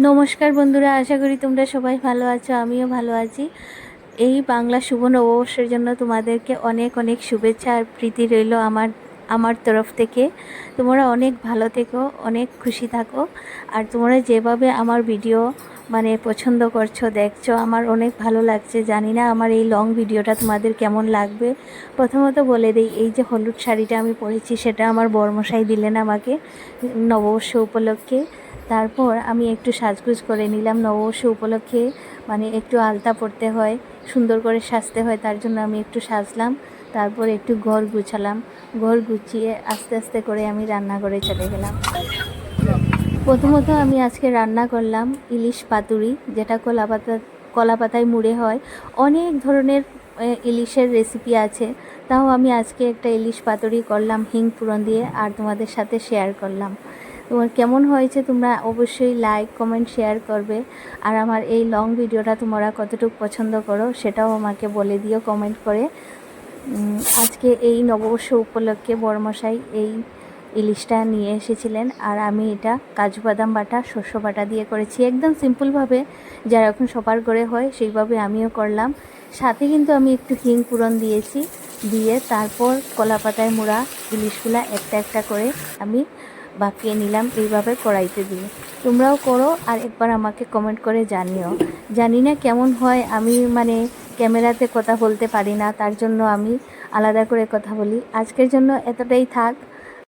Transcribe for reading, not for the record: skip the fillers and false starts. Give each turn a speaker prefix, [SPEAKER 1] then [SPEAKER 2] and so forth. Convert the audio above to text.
[SPEAKER 1] নমস্কার বন্ধুরা, আশা করি তোমরা সবাই ভালো আছো। আমিও ভালো আছি। এই বাংলা শুভ নববর্ষের জন্য তোমাদেরকে অনেক অনেক শুভেচ্ছা আর প্রীতি রইল আমার তরফ থেকে। তোমরা অনেক ভালো থেকো, অনেক খুশি থাকো। আর তোমরা যেভাবে আমার ভিডিও পছন্দ করছো, দেখছো, আমার অনেক ভালো লাগছে। জানি না আমার এই লং ভিডিওটা তোমাদের কেমন লাগবে। প্রথমত বলে দিই, এই যে হলুদ শাড়িটা আমি পরেছি সেটা আমার বরমশাই দিলেন আমাকে নববর্ষ উপলক্ষে। তারপর আমি একটু সাজগোজ করে নিলাম নববর্ষ উপলক্ষে। একটু আলতা পরতে হয়, সুন্দর করে সাজতে হয়, তার জন্য আমি একটু সাজলাম। তারপর একটু ঘর গুছালাম। ঘর গুছিয়ে আস্তে আস্তে করে আমি রান্নাঘরে চলে গেলাম। প্রথমত আমি আজকে রান্না করলাম ইলিশ পাতুরি, যেটা কলা পাতায় মুড়ে হয়। অনেক ধরনের ইলিশের রেসিপি আছে, তাও আমি আজকে একটা ইলিশ পাতুরি করলাম হিং ফোড়ন দিয়ে, আর তোমাদের সাথে শেয়ার করলাম। তোমার কেমন হয়েছে তোমরা অবশ্যই লাইক কমেন্ট শেয়ার করবে। আর আমার এই লং ভিডিওটা তোমরা কতটুকু পছন্দ করো সেটাও আমাকে বলে দিও কমেন্ট করে। আজকে এই নববর্ষ উপলক্ষে বড়মশাই এই ইলিশটা নিয়ে এসেছিলেন, আর আমি এটা কাজু বাদাম বাটা শস্য বাটা দিয়ে করেছি, একদম সিম্পলভাবে যেরকম সবার ঘরে হয় সেইভাবে আমিও করলাম। সাথে কিন্তু আমি একটু হিং ফোড়ন দিয়েছি, দিয়ে তারপর কলা পাতায় মোড়া ইলিশগুলা একটা একটা করে আমি বাপিয়ে নিলাম এইভাবে কড়াইতে দিয়ে। তোমরাও করো আর একবার আমাকে কমেন্ট করে জানিও। জানি না কেমন হয়, আমি ক্যামেরাতে কথা বলতে পারি না, তার জন্য আমি আলাদা করে কথা বলি। আজকের জন্য এতটাই থাক।